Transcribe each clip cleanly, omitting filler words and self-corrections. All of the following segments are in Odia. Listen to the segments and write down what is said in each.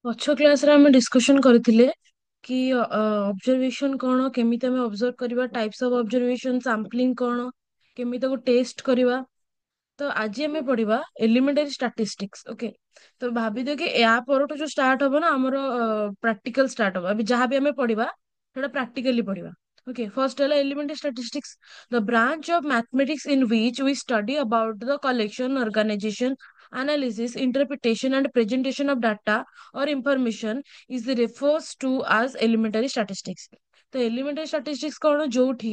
ପଛ କ୍ଲାସରେ ଆମେ ଡିସ୍କସନ କରିଥିଲେ କି ଅବଜରଭେସନ କଣ, କେମିତି ଆମେ ଅବଜର୍ଭ କରିବା, ଟାଇପ୍ସ ଅଫ ଅବଜରଭେସନ, ସାମ୍ପଲିଂ କଣ, କେମିତି ତାକୁ ଟେଷ୍ଟ କରିବା। ତ ଆଜି ଆମେ ପଢିବା ଏଲିମେଣ୍ଟାରୀ ଷ୍ଟାଟିଷ୍ଟିକ୍ସ। ଓକେ, ତ ଭାବିଦିଅ କି ୟା ପରଠୁ ଯୋଉ ଷ୍ଟାର୍ଟ ହବ ନା ଆମର ପ୍ରାକ୍ଟିକାଲ ଷ୍ଟାର୍ଟ ହବ। ଏବେ ଯାହା ବି ଆମେ ପଢିବା ସେଟା ପ୍ରାକ୍ଟିକାଲି ପଢିବା। ଓକେ, ଫର୍ଷ୍ଟ ହେଲା elementary statistics, the branch of mathematics in which we study about the collection, organization, analysis, interpretation and presentation of data or information is refers to as elementary statistics। ତ ଏଲିମେଣ୍ଟାରୀ ଷ୍ଟାଟିଷ୍ଟିକ୍ସ କଣ, ଯୋଉଠି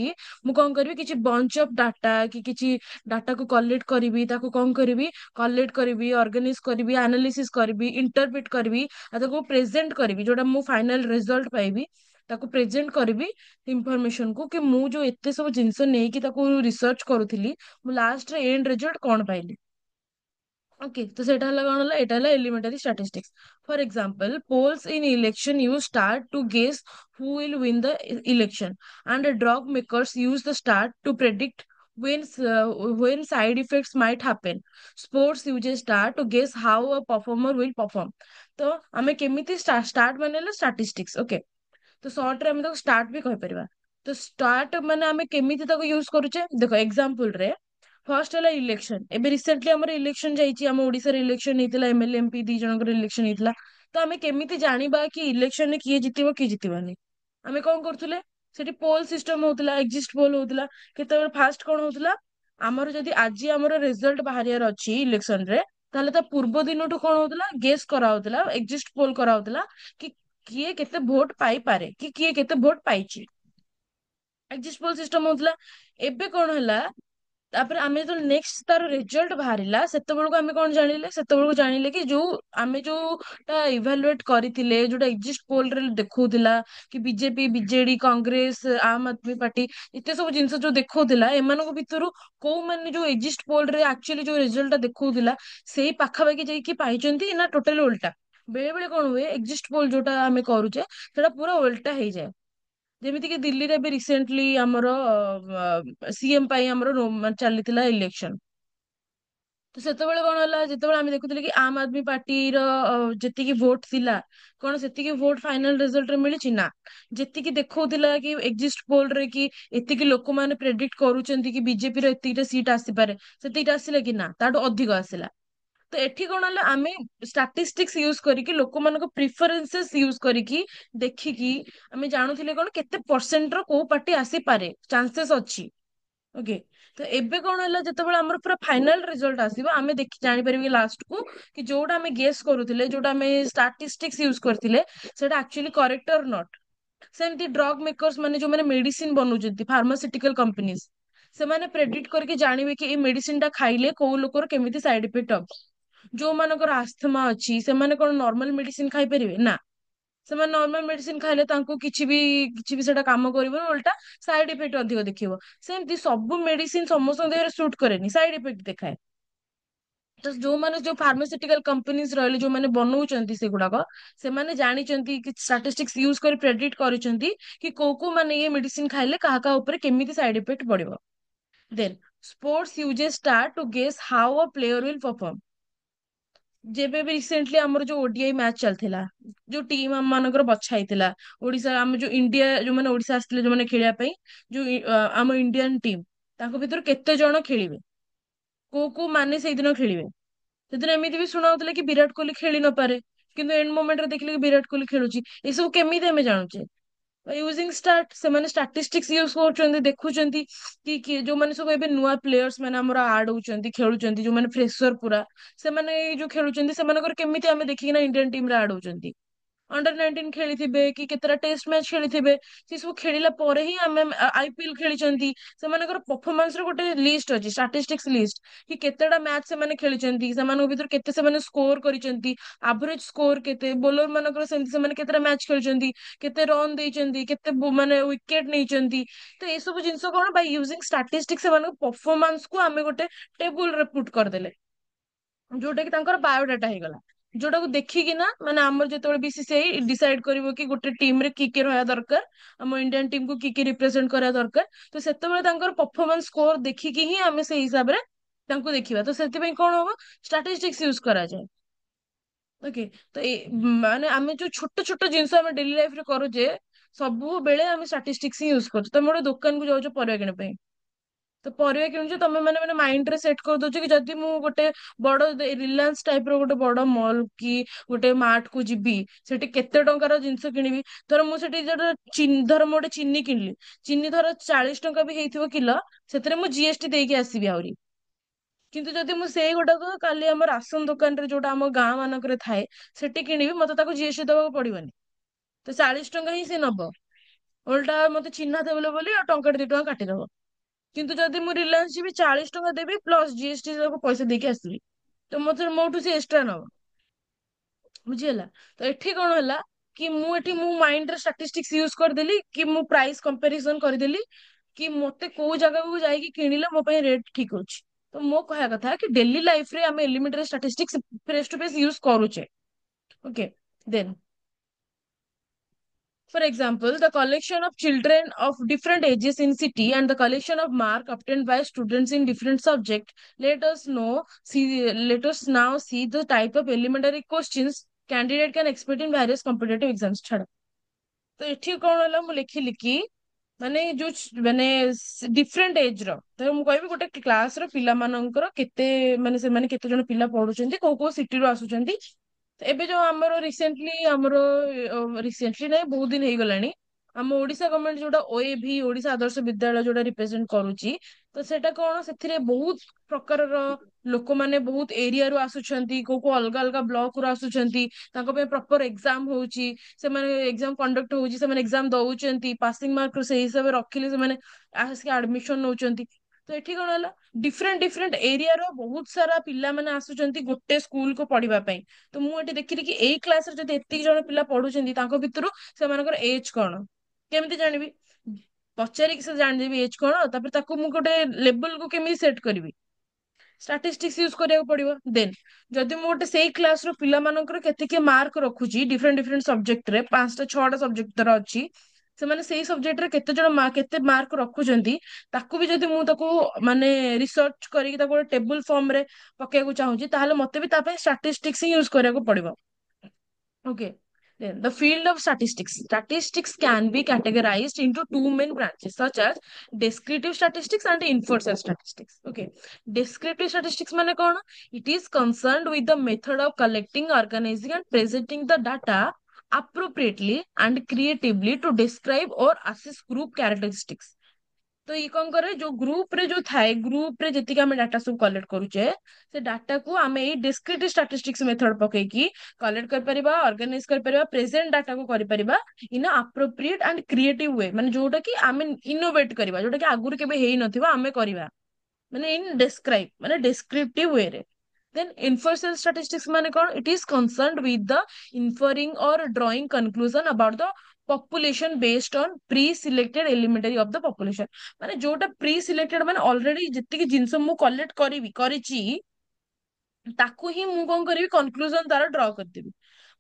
ମୁଁ କଣ କରିବି, କିଛି ବଞ୍ଚ ଅଫ ଡାଟା କି କିଛି ଡାଟାକୁ କଲେକ୍ଟ କରିବି, ତାକୁ କଣ କରିବି, କଲେକ୍ଟ କରିବି, ଅର୍ଗାନାଇଜ କରିବି, ଆନାଲିସିସ୍ କରିବି, ଇଣ୍ଟରପ୍ରିଟ କରିବି, ଆଉ ତାକୁ ପ୍ରେଜେଣ୍ଟ କରିବି, ଯୋଉଟା ମୁଁ ଫାଇନାଲ ରେଜଲ୍ଟ ପାଇବି ତାକୁ ପ୍ରେଜେଣ୍ଟ କରିବି ଇନଫର୍ମେସନକୁ, କି ମୁଁ ଯୋଉ ଏତେ ସବୁ ଜିନିଷ ନେଇକି ତାକୁ ରିସର୍ଚ୍ଚ କରୁଥିଲି ମୁଁ ଲାଷ୍ଟରେ ଏଣ୍ଡ ରେଜଲ୍ଟ କଣ ପାଇଲି। ଓକେ, ତ ସେଇଟା ହେଲା କଣ, ହେଲା ଏଇଟା ହେଲା elementary statistics. For example, polls in election use star to guess who will win the election, and drug makers use the star to predict when side effects might happen. Sports uses star to guess how a performer will perform। ତ ଆମେ କେମିତି ଷ୍ଟାର୍ଟ ମାନେ ହେଲା ଷ୍ଟାଟିଷ୍ଟିକ୍ସ। ଓକେ, ତ ସର୍ଟରେ ଆମେ ତାକୁ ଷ୍ଟାର୍ଟ ବି କହିପାରିବା। ତ ଷ୍ଟାର୍ଟ ମାନେ ଆମେ କେମିତି ତାକୁ ୟୁଜ କରୁଛେ, ଦେଖ ଏକ୍ସାମ୍ପଲରେ ଫର୍ଷ୍ଟ ହେଲା ଇଲେକ୍ସନ। ଏବେ ରିସେଣ୍ଟଲି ଆମର ଇଲେକ୍ସନ ଯାଇଛି, ଆମ ଓଡିଶାରେ ଇଲେକ୍ସନ ହେଇଥିଲା, ଏମଏଲଏ ଏମପି ଦି ଜଣଙ୍କର ଇଲେକ୍ସନ ହେଇଥିଲା। ତ ଆମେ କେମିତି ଜାଣିବା କି ଇଲେକ୍ସନରେ କିଏ ଜିତିବ କିଏ ଜିତିବନି? ଆମେ କଣ କରୁଥିଲେ, ସେଠି ପୋଲ ସିଷ୍ଟମ ହଉଥିଲା, ଏକ୍ଜିଷ୍ଟ ପୋଲ ହଉଥିଲା। କେତେବେଳେ ଫାଷ୍ଟ କଣ ହଉଥିଲା, ଆମର ଯଦି ଆଜି ଆମର ରେଜଲ୍ଟ ବାହାରିବାର ଅଛି ଇଲେକ୍ସନରେ, ତାହେଲେ ତା ପୂର୍ବ ଦିନଠୁ କଣ ହଉଥିଲା, ଗେସ୍ କରାହଉଥିଲା, ଏକ୍ଜିଷ୍ଟ ପୋଲ କରାହଉଥିଲା କି କିଏ କେତେ ଭୋଟ ପାଇପାରେ, କି କିଏ କେତେ ଭୋଟ ପାଇଛି। ଏକ୍ଜିଷ୍ଟ ପୋଲ ସିଷ୍ଟମ ହଉଥିଲା। ଏବେ କଣ ହେଲା, ତାପରେ ଆମେ ଯେତେବେଳେ ନେକ୍ସଟ ତାର ରେଜଲ୍ଟ ବାହାରିଲା, ସେତେବେଳକୁ ଆମେ କଣ ଜାଣିଲେ, ସେତେବେଳକୁ ଜାଣିଲେ କି ଯୋଉ ଆମେ ଯୋଉଟା ଇଭାଲୁଏଟ କରିଥିଲେ, ଯୋଉଟା ଏକ୍ଜିଷ୍ଟ ପୋଲରେ ଦେଖଉଥିଲା କି BJP, BJD, Congress, Aam Aadmi party, ଏତେ ସବୁ ଜିନିଷ ଯୋଉ ଦେଖଉଥିଲା, ଏମାନଙ୍କ ଭିତରୁ କୋଉମାନେ ଯୋଉ ଏକ୍ଜିଷ୍ଟ ପୋଲରେ ଆକ୍ଚୁଆଲି ଯୋଉ ରେଜଲ୍ଟଟା ଦେଖଉଥିଲା ସେଇ ପାଖାପାଖି ଯାଇକି ପାଇଛନ୍ତି, ନା ଟୋଟାଲି ଓଲଟା। ବେଳେ ବେଳେ କଣ ହୁଏ, ଏକ୍ଜିଷ୍ଟ ପୋଲ ଯୋଉଟା ଆମେ କରୁଛେ ସେଟା ପୁରା ଓଲଟା ହେଇଯାଏ। ଯେମିତି କି ଦିଲ୍ଲୀରେ ଏବେ ରିସେଣ୍ଟଲି ଆମର ସିଏମ ପାଇଁ ଆମର ଚାଲିଥିଲା ଇଲେକ୍ସନ। ତ ସେତେବେଳେ କଣ ହେଲା, ଯେତେବେଳେ ଆମେ ଦେଖୁଥିଲେ କି ଆମ୍ ଆଦମୀ ପାର୍ଟିର ଯେତିକି ଭୋଟ ଥିଲା, କଣ ସେତିକି ଭୋଟ ଫାଇନାଲ ରେଜଲ୍ଟରେ ମିଳିଛି? ନା। ଯେତିକି ଦେଖଉଥିଲା କି ଏକ୍ଜିଷ୍ଟ ପୋଲରେ କି ଏତିକି ଲୋକମାନେ ପ୍ରେଡିକ୍ଟ କରୁଛନ୍ତି କି ବିଜେପିର ଏତିକିଟା ସିଟ୍ ଆସିପାରେ, ସେତିକିଟା ଆସିଲା କି? ନା, ତାଠୁ ଅଧିକ ଆସିଲା। ତ ଏଠି କଣ ହେଲା, ଆମେ ଷ୍ଟାଟିଷ୍ଟିକ୍ସ ୟୁଜ କରିକି, ଲୋକମାନଙ୍କ ପ୍ରିଫରେନ୍ସେସ୍ ୟୁଜ କରିକି ଦେଖିକି ଆମେ ଜାଣୁଥିଲେ କଣ, କେତେ ପରସେଣ୍ଟର କୋଉ ପାର୍ଟି ଆସିପାରେ, ଚାନ୍ସେସ୍ ଅଛି। ଓକେ, ତ ଏବେ କଣ ହେଲା, ଯେତେବେଳେ ଆମର ପୁରା ଫାଇନାଲ ରେଜଲ୍ଟ ଆସିବ, ଆମେ ଦେଖି ଜାଣିପାରିବା କି ଲାଷ୍ଟକୁ କି ଯୋଉଟା ଆମେ ଗେସ୍ କରୁଥିଲେ, ଯୋଉଟା ଆମେ ଷ୍ଟାଟିଷ୍ଟିକ୍ସ ୟୁଜ କରିଥିଲେ, ସେଟା ଆକ୍ଚୁଆଲି କରେକ୍ଟ ଅର୍ ନଟ୍। ସେମିତି ଡ୍ରଗ ମେକର୍ସ ମାନେ ଯୋଉମାନେ ମେଡିସିନ ବନଉଛନ୍ତି, ଫାର୍ମାସ୍ୟୁଟିକାଲ କମ୍ପାନିଜ, ସେମାନେ ପ୍ରେଡିକ୍ଟ କରିକି ଜାଣିବେ କି ଏଇ ମେଡିସିନ ଟା ଖାଇଲେ କୋଉ ଲୋକର କେମିତି ସାଇଡ ଇଫେକ୍ଟ ହବ। ଯୋଉମାନଙ୍କର ଆସ୍ଥମା ଅଛି, ସେମାନେ କଣ ନର୍ମାଲ ମେଡିସିନ ଖାଇପାରିବେ? ନା। ସେମାନେ ନର୍ମାଲ ମେଡିସିନ ଖାଇଲେ ତାଙ୍କୁ କିଛି ବି ସେଟା କାମ କରିବନି, ଓଲଟା ସାଇଡ ଇଫେକ୍ଟ ଅଧିକ ଦେଖିବ। ସେମିତି ସବୁ ମେଡିସିନ ସମସ୍ତଙ୍କ ଦେହରେ ସୁଟ୍ କରେନି, ସାଇଡ ଇଫେକ୍ଟ ଦେଖାଏ। ତ ଯୋଉମାନେ ଯୋଉ ଫାର୍ମାସ୍ୟୁଟିକାଲ କମ୍ପାନିଜ ରହିଲେ, ଯୋଉମାନେ ବନଉଛନ୍ତି ସେଗୁଡାକ, ସେମାନେ ଜାଣିଛନ୍ତି କି ଷ୍ଟାଟିଷ୍ଟିକ୍ସ ୟୁଜ କରି ପ୍ରେଡିକ୍ଟ କରିଛନ୍ତି କି କୋଉ କୋଉ ମାନେ ଇଏ ମେଡିସିନ ଖାଇଲେ କାହା କାହା ଉପରେ କେମିତି ସାଇଡ ଇଫେକ୍ଟ ପଡିବ। Then sports uses star to guess how a player will perform. ଯେବେ ବି ରିସେଣ୍ଟଲି ଆମର ଯୋଉ ଓଡିଆଇ ମ୍ୟାଚ ଚାଲିଥିଲା, ଯୋଉ ଟିମ୍ ଆମ ମାନଙ୍କର ବଛା ହେଇଥିଲା, ଓଡିଶା, ଆମ ଯୋଉ ଇଣ୍ଡିଆ, ଯୋଉମାନେ ଓଡିଶା ଆସିଥିଲେ ଯୋଉମାନେ ଖେଳିବା ପାଇଁ, ଯୋଉ ଆମ ଇଣ୍ଡିଆନ ଟିମ୍, ତାଙ୍କ ଭିତରୁ କେତେ ଜଣ ଖେଳିବେ, କୋଉ କୋଉ ମାନେ ସେଇଦିନ ଖେଳିବେ? ସେଦିନ ଏମିତି ବି ଶୁଣାଉଥିଲେ କି ବିରାଟ କୋହଲି ଖେଳି ନପାରେ, କିନ୍ତୁ ଏଣ୍ଡ ମୋମେଣ୍ଟରେ ଦେଖିଲେ କି ବିରାଟ କୋହଲି ଖେଳୁଛି। ଏସବୁ କେମିତି ଆମେ ଜାଣୁଛେ? ୟୁଜିଂ ଷ୍ଟାର୍ଟ, ସେମାନେ ଷ୍ଟାଟିଷ୍ଟିକ୍ସ ୟୁଜ କରୁଛନ୍ତି, ଦେଖୁଛନ୍ତି କି କିଏ ଯୋଉମାନେ ସବୁ ଏବେ ନୂଆ ପ୍ଲେୟର୍ସ ମାନେ ଆମର ଆଡ ହଉଛନ୍ତି, ଖେଳୁଛନ୍ତି, ଯୋଉମାନେ ଫ୍ରେସର ପୁରା, ସେମାନେ ଏଇ ଯୋଉ ଖେଳୁଛନ୍ତି, ସେମାନଙ୍କର କେମିତି ଆମେ ଦେଖିକିନା ଇଣ୍ଡିଆନ ଟିମରେ ଆଡ ହଉଛନ୍ତି। ଅଣ୍ଡର 19 ଖେଳିଥିବେ କି କେତେଟା ଟେଷ୍ଟ ମ୍ୟାଚ ଖେଳିଥିବେ, ସେ ସବୁ ଖେଳିଲା ପରେ ହିଁ ଆମେ ଆଇପିଏଲ ଖେଳିଛନ୍ତି, ସେମାନଙ୍କର ପରଫରମାନ୍ସ ର ଗୋଟେ ଲିଷ୍ଟ ଅଛି, ଷ୍ଟାଟିଷ୍ଟିକ୍ସ ଲିଷ୍ଟ, କି କେତେଟା ମ୍ୟାଚ ସେମାନେ ଖେଳିଛନ୍ତି, ସେମାନଙ୍କ ଭିତରୁ କେତେ ସେମାନେ ସ୍କୋର କରିଛନ୍ତି, ଆଭରେଜ ସ୍କୋର କେତେ, ବୋଲର ମାନଙ୍କର ସେମିତି ସେମାନେ କେତେଟା ମ୍ୟାଚ ଖେଳିଛନ୍ତି, କେତେ ରନ୍ ଦେଇଛନ୍ତି, କେତେ ମାନେ ୱିକେଟ ନେଇଛନ୍ତି। ତ ଏସବୁ ଜିନିଷ କଣ, ବାଇ ୟୁଜିଂ ଷ୍ଟାଟିଷ୍ଟିକ୍ସ ସେମାନଙ୍କ ପରଫରମାନ୍ସ କୁ ଆମେ ଗୋଟେ ଟେବୁଲରେ ପୁଟ୍ କରିଦେଲେ, ଯୋଉଟା କି ତାଙ୍କର ବାୟୋଡାଟା ହେଇଗଲା। ଯୋଉଟାକୁ ଦେଖିକିନା ମାନେ ଆମର ଯେତେବେଳେ ବିସିସିଆଇ ଡିସାଇଡ କରିବ କି ଗୋଟେ ଟିମ ରେ କିଏ କିଏ ରହିବା ଦରକାର, ଆମ ଇଣ୍ଡିଆନ ଟିମକୁ କିଏ କିଏ ରିପ୍ରେଜେଣ୍ଟ କରିବା ଦରକାର, ତ ସେତେବେଳେ ତାଙ୍କର ପରଫରମାନ୍ସ ସ୍କୋର ଦେଖିକି ହିଁ ଆମେ ସେଇ ହିସାବରେ ତାଙ୍କୁ ଦେଖିବା। ତ ସେଥିପାଇଁ କଣ ହବ, ଷ୍ଟାଟିଷ୍ଟିକ୍ସ ୟୁଜ କରାଯାଏ। ଓକେ। ତ ଏ ମାନେ ଆମେ ଯୋଉ ଛୋଟ ଛୋଟ ଜିନିଷ ଆମେ ଡେଲି ଲାଇଫରେ କରୁଛେ, ସବୁବେଳେ ଆମେ ଷ୍ଟାଟିଷ୍ଟିକ୍ସ ହିଁ ୟୁଜ କରୁଛୁ। ତମେ ଗୋଟେ ଦୋକାନକୁ ଯାଉଛ ପରିବା କିଣିବା ପାଇଁ, ତ ପରିବା କିଣୁଛ ତମେ ମାନେ ମାନେ ମାଇଣ୍ଡରେ ସେଟ୍ କରିଦଉଛ କି ଯଦି ମୁଁ ଗୋଟେ ବଡ ରିଲାଏନ୍ସ ଟାଇପ ର ଗୋଟେ ବଡ ମଲ୍ କି ଗୋଟେ ମାର୍ଟ କୁ ଯିବି, ସେଠି କେତେ ଟଙ୍କାର ଜିନିଷ କିଣିବି। ଧର ମୁଁ ସେଠି ଧର ଧର ମୁଁ ଗୋଟେ ଚିନି କିଣିଲି, ଚିନି ଧର 40 ଟଙ୍କା ବି ହେଇଥିବ କିଲୋ, ସେଥିରେ ମୁଁ ଜିଏସଟି ଦେଇକି ଆସିବି ଆହୁରି। କିନ୍ତୁ ଯଦି ମୁଁ ସେଇ ଗୋଟାକ କାଲି ଆମ ରାସନ ଦୋକାନରେ ଯୋଉଟା ଆମ ଗାଁ ମାନଙ୍କରେ ଥାଏ ସେଠି କିଣିବି, ମତେ ତାକୁ ଜିଏସଟି ଦେବାକୁ ପଡିବନି। ତ 40 ଟଙ୍କା ହିଁ ସେ ନବ। ଓଲଟା ମତେ ଚିହ୍ନା ଦେଲେ ବୋଲି ଆଉ ଟଙ୍କା 2 ଟଙ୍କା କାଟିଦବ। କିନ୍ତୁ ଯଦି ମୁଁ ରିଲାଏନ୍ସ ଯିବି, 40 ଟଙ୍କା ଦେବି ପ୍ଲସ ଜିଏସଟି ପଇସା ଦେଇକି ଆସିବି, ତ ମତେ ମୋଠୁ ସେ ଏକ୍ସଟ୍ରା ନବ। ବୁଝିହେଲା? ତ ଏଠି କଣ ହେଲା କି ମୁଁ ଏଠି ମୁଁ ମାଇଣ୍ଡରେ ଷ୍ଟାଟିଷ୍ଟିକ୍ସ ୟୁଜ କରିଦେଲି କି ମୁଁ ପ୍ରାଇସ କମ୍ପାରିଜନ କରିଦେଲି କି ମତେ କୋଉ ଜାଗାକୁ ଯାଇକି କିଣିଲେ ମୋ ପାଇଁ ରେଟ୍ ଠିକ ଅଛି। ତ ମୋ କହିବା କଥା କି ଡେଲି ଲାଇଫରେ ଆମେ elementary statistics face to face use କରୁଛେ। Okay. Then for example, the collection of children of different ages in city and the collection of mark obtained by students in different subject, let us now see the type of elementary questions candidate can expect in various competitive exams. ଛାଡ। ତ ଏଠି କଣ ହେଲା, ମୁଁ ଲେଖିଲି କି ମାନେ ଯୋଉ ମାନେ ଡିଫରେଣ୍ଟ ଏଜ ର, ତ ମୁଁ କହିବି ଗୋଟେ କ୍ଲାସ ର ପିଲାମାନଙ୍କର କେତେ ମାନେ ସେମାନେ କେତେ ଜଣ ପିଲା ପଢୁଛନ୍ତି, କୋଉ କୋଉ ସିଟିରୁ ଆସୁଛନ୍ତି। ଏବେ ଯୋଉ ଆମର ରିସେଣ୍ଟଲି ନାଇଁ ବହୁତ ଦିନ ହେଇଗଲାଣି, ଆମ ଓଡିଶା ଗଭର୍ଣମେଣ୍ଟ ଯୋଉଟା ଓଏଭି ଓଡିଶା ଆଦର୍ଶ ବିଦ୍ୟାଳୟ ଯୋଉଟା ରିପ୍ରେଜେଣ୍ଟ କରୁଛି, ତ ସେଟା କଣ ସେଥିରେ ବହୁତ ପ୍ରକାରର ଲୋକମାନେ ବହୁତ ଏରିଆରୁ ଆସୁଛନ୍ତି, କୋଉ କୋଉ ଅଲଗା ଅଲଗା ବ୍ଲକ ରୁ ଆସୁଛନ୍ତି। ତାଙ୍କ ପାଇଁ ପ୍ରପର ଏକ୍ଜାମ ହଉଛି, ସେମାନେ ଏକ୍ଜାମ କଣ୍ଡକ୍ଟ ହଉଛି, ସେମାନେ ଏକ୍ଜାମ ଦଉଛନ୍ତି, ପାସିଂ ମାର୍କ ସେଇ ହିସାବରେ ରଖିଲେ ସେମାନେ ଆସିକି ଆଡମିସନ ନଉଛନ୍ତି। ତ ଏଠି କଣ ହେଲା, ଡିଫରେଣ୍ଟ ଡିଫରେଣ୍ଟ ଏରିଆର ବହୁତ ସାରା ପିଲାମାନେ ଆସୁଛନ୍ତି ଗୋଟେ ସ୍କୁଲ କୁ ପଢିବା ପାଇଁ। ତ ମୁଁ ଏଠି ଦେଖିଲି କି ଏଇ କ୍ଲାସରେ ଯଦି ଏତିକି ଜଣ ପିଲା ପଢୁଛନ୍ତି, ତାଙ୍କ ଭିତରୁ ସେମାନଙ୍କର ଏଜ କଣ କେମିତି ଜାଣିବି? ପଚାରିକି ସେ ଜାଣିଦେବି ଏଜ କଣ, ତାପରେ ତାକୁ ମୁଁ ଗୋଟେ ଲେବୁଲକୁ କେମିତି ସେଟ୍ କରିବି? ଷ୍ଟାଟିଷ୍ଟିକ୍ସ ୟୁଜ କରିବାକୁ ପଡିବ। ଦେନ୍ ଯଦି ମୁଁ ଗୋଟେ ସେଇ କ୍ଲାସ ର ପିଲାମାନଙ୍କର କେତିକି ମାର୍କ ରଖୁଛି ଡିଫରେଣ୍ଟ ଡିଫରେଣ୍ଟ ସବଜେକ୍ଟରେ, 5ଟା 6ଟା ସବଜେକ୍ଟ ଧର ଅଛି, ସେମାନେ ସେଇ ସବଜେକ୍ଟରେ କେତେ ଜଣ କେତେ ମାର୍କ ରଖୁଛନ୍ତି, ତାକୁ ବି ଯଦି ମୁଁ ତାକୁ ମାନେ ରିସର୍ଚ୍ଚ କରିକି ତାକୁ ଗୋଟେ ଟେବୁଲ ଫର୍ମ ରେ ପକେଇବାକୁ ଚାହୁଁଛି, ତାହେଲେ ମତେ ବି ତା ପାଇଁ ଷ୍ଟାଟିଷ୍ଟିକ୍ସ ହିଁ ୟୁଜ କରିବାକୁ ପଡିବ। Okay. Then the field of statistics. Statistics can be categorized into two main branches, such as descriptive statistics and inferential statistics. Okay. Descriptive statistics mane kona? It is concerned with the method of collecting, organizing, and presenting the data appropriately and creatively to describe or assess group characteristics. तो ये कौन करे, जो ग्रुप रे जो थाए, ग्रुप रे जति आम डाटा सब कलेक्ट करूचे, से डाटा को आम ये डिस्क्रिटिव स्टैटिस्टिक्स मेथड पकईकी कलेक्ट कर परिबा, ऑर्गेनाइज कर परिबा, प्रेजेंट डाटा को करि परिबा in appropriate and creative way, माने जोटा कि आम इनोवेट करबा, जोटा कि आगुर केबे हेई नथिबा आमे करबा, माने इन डिस्क्राइब माने डिस्क्रिप्टिव वे रे। Then inferential statistics माने कौन? It is concerned with the inferring or drawing conclusion about the population based on pre-selected elementary of the population। माने जोटा pre-selected माने already जितनी की जिनसे मु collect करिची, ताकू ही मु कौन करी कंक्लूजन तारा ड्रॉ करदेबी।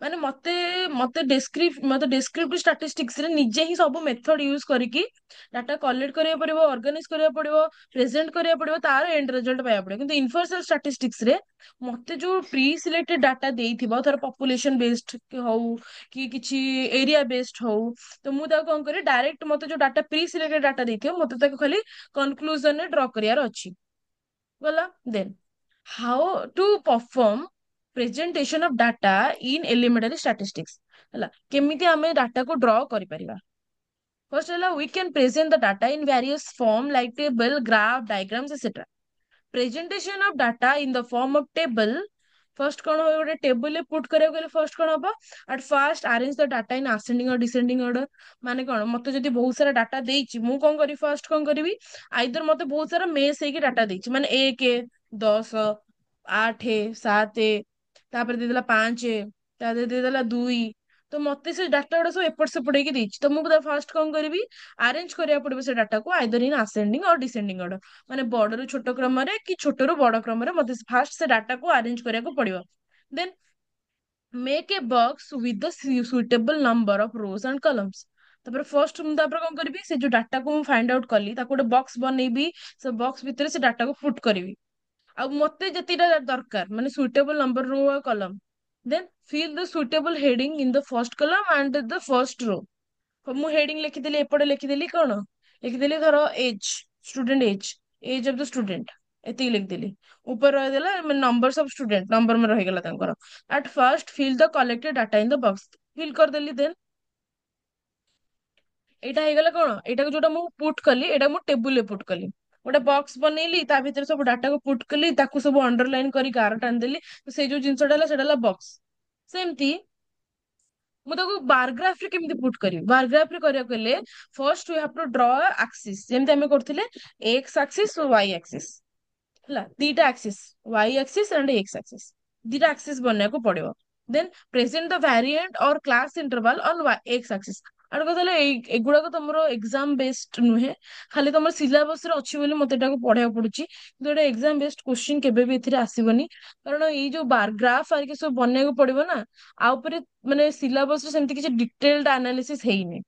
माने मते डेस्क्रिप्टिव स्टैटिस्टिक्स रे निजे ही सब मेथड यूज करिकी डाटा कलेक्ट करिया पड़िबो, ऑर्गेनाइज करिया पड़िबो, प्रेजेंट करिया पड़िबो, तार एंड रिजल्ट पाया पड़िबो। किंतु इन्फर्सल स्टैटिस्टिक्स रे मते जो प्री सिलेक्टेड डाटा देइथिबो, धर पॉपुलेशन बेस्ड हो कि किछि एरिया बेस्ड हो, तो मु ता कौन करी डायरेक्ट मते जो डाटा प्री सिलेक्टेड डाटा देइथिबो मते ताको खाली कंक्लूजन रे ड्रॉ करियार अछि। गला। Then how to perform presentation of data in elementary statistics ହେଲା, କେମିତି ଆମେ डाटा को ड्रॉ करि परिबा। फर्स्ट ହେଲା, we can present the data in various form like table, graph, diagrams, etc. Presentation of data in the form of table, first कौन हो, गोटे टेबल पुट करिया गले फर्स्ट कौन हबो, at first arrange the data in ascending और डिसेंडिंग ऑर्डर। माने कौन, मते जदी बहुत सारा डाटा देइची, मु कोन करी फर्स्ट कोन करबी, आइदर मते बहुत सारा मेस हेकी डाटा देइची, माने 1 10 8 7 तापर देदेला 5 तापर देदेला 2, तो मते से डाटा गुडा सब एपट सेपट हेकी देइची। तो मु फर्स्ट कोन करबी, अरेंज करिया पड़िबो से डाटा को आइदर इन असेंडिंग और डिसेंडिंग ऑर्डर, माने बड़ रु छोट क्रम रे कि छोट रु बड़ क्रम रे मते फास्ट से डाटा को अरेंज करिया को पड़िबो। Then make a box with the suitable number of rows and columns. तापर फर्स्ट मु तापर कोन करबी, से जो डाटा को मु फाइंड आउट कली ताको गोटे बॉक्स बनेबी, से बॉक्स भितर से डाटा को पुट करबी। आ मते जतिटा दरकार, माने सुइटेबल नंबर रो कलम, Then fill the suitable heading in the first column and the first row. ମୁଁ ହେଡିଙ୍ଗ ଲେଖିଦେଲି, ଏପଟେ ଲେଖିଦେଲି କଣ, ଲେଖିଦେଲି ଧର age, student age, age of the student, ଏତିକି ଲେଖିଦେଲି। ଉପରେ ରହିଦେଲା ନମ୍ବର୍ସ ଅଫ ଷ୍ଟୁଡେଣ୍ଟ, ନମ୍ବର ରହିଗଲା ତାଙ୍କର। At first fill the collected data in the box, fill କରିଦେଲି। ଦେନ୍ ଏଇଟା ହେଇଗଲା କଣ, ଏଇଟାକୁ ଯୋଉଟା ମୁଁ ପୁଟ୍ କଲି ଏଇଟା ମୁଁ ଟେବୁଲରେ ପୁଟ୍ କଲି। ଗୋଟେ ବକ୍ସ ବନେଇଲି, ତା ଭିତରେ ସବୁ ଡାଟାକୁ ପୁଟ୍ କଲି, ତାକୁ ସବୁ ଅଣ୍ଡରଲାଇନ କରି ଗାର ଟାଣିଦେଲି, ତ ସେଇ ଯୋଉ ଜିନିଷଟା ହେଲା ସେଟା ହେଲା ବକ୍ସ। ସେମିତି ମୁଁ ତାକୁ ବାରଗ୍ରାଫ ରେ କେମିତି ପୁଟ୍ କରିବି, ବାରଗ୍ରାଫ ରେ କରିବାକୁ ହେଲେ first you have to draw axis, ଯେମିତି ଆମେ କରୁଥିଲେ ଏକ୍ସ ଆକ୍ସିସ୍ ଓ ୱାଇ ଆକ୍ସିସ୍, ହେଲା ଦିଟା axis, Y axis and x axis, ଦିଟା ଆକ୍ସିସ୍ ବନେଇବାକୁ ପଡିବ। Then present the variant or class interval on x axis. ଆଉ ଗୋଟେ କଥା ହେଲା ଏଗୁଡାକ ତମର ଏକ୍ସାମ ବେସ୍ଡ ନୁହେଁ, ଖାଲି ତମର ସିଲାବସ ରେ ଅଛି ବୋଲି ମତେ ଏଟାକୁ ପଢିବାକୁ ପଡୁଛି, କିନ୍ତୁ ଏଟା ଏକ୍ସାମ ବେସ୍ଡ କ୍ୱେଶ୍ଚିନ୍ କେବେ ବି ଏଥିରେ ଆସିବନି। କାରଣ ଏଇ ଯୋଉ ବାରଗ୍ରାଫ ଆରିକା ସବୁ ବନେଇବାକୁ ପଡିବ ନା, ଆ ଉପରେ ମାନେ ସିଲାବସ ରେ ସେମିତି କିଛି ଡିଟେଲଡ ଆନାଲିସିସ୍ ହେଇନି।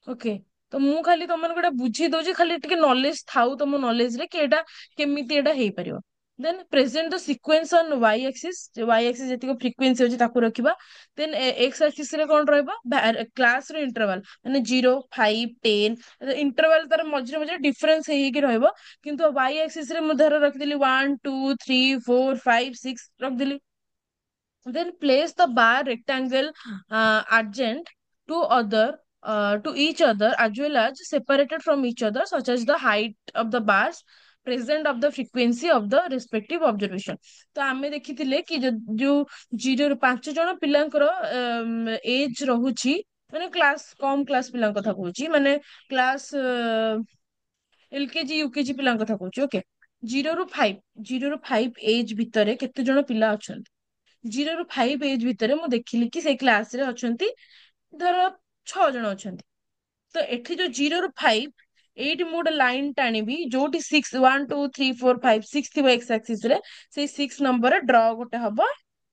ଓକେ, ତ ମୁଁ ଖାଲି ତମମାନଙ୍କୁ ଏଟା ବୁଝେଇ ଦଉଛି, ଖାଲି ଟିକେ ନଲେଜ ଥାଉ ତମ ନଲେଜ ରେ କି ଏଟା କେମିତି ଏଟା ହେଇପାରିବ। Then present the sequence on Y axis, Y axis ଯେତିକି ଫ୍ରିକ୍ୱେନ୍ସି ଅଛି ତାକୁ ରଖିବା। ଦେନ୍ ଏକ୍ସ ଆକ୍ସିସ୍ ରେ କଣ ରହିବ, କ୍ଲାସ ର ଇଣ୍ଟରଭାଲ, ମାନେ 0, 5, 10, ଇଣ୍ଟରଭାଲ ତାର ମଝିରେ ମଝିରେ ଡିଫରେନ୍ସ ହେଇକି ରହିବ। କିନ୍ତୁ ୱାଇ ଆକ୍ସିସ୍ ରେ ମୁଁ ଧର ରଖିଦେଲି 1, 2, 3, 4, 5, 6 ରଖିଦେଲି। Then place the bar rectangle adjacent to other to each other as well as separated from each other, such as the height of the bars present of the frequency of the respective observation। ତ ଆମେ ଦେଖିଥିଲେ କି ଯୋଉ 0 ରୁ 5 ଜଣ ପିଲାଙ୍କର ଏଜ ରହୁଛି, ମାନେ କ୍ଲାସ କମ କ୍ଲାସ ପିଲାଙ୍କ କଥା କହୁଛି, ମାନେ କ୍ଲାସ ଏଲକେଜି ୟୁକେଜି ପିଲାଙ୍କ କଥା କହୁଛି। ଓକେ, 0 ରୁ 5 ଏଜ ଭିତରେ କେତେ ଜଣ ପିଲା ଅଛନ୍ତି? 0 ରୁ 5 ଏଜ ଭିତରେ ମୁଁ ଦେଖିଲି କି ସେଇ କ୍ଲାସ ରେ ଅଛନ୍ତି ଧର 6 ଜଣ ଅଛନ୍ତି। ତ ଏଠି ଯୋଉ 0 ରୁ 5, ଏଇଠି ମୁଁ ଗୋଟେ ଲାଇନ ଟାଣିବି ଯୋଉଠି 6, 1, 2, 3, 4, 5, 6 ଥିବ ଏକ୍ସ ଆକ୍ସିସ ରେ, ସେଇ 6 ନମ୍ବରରେ ଡ୍ର ଗୋଟେ ହବ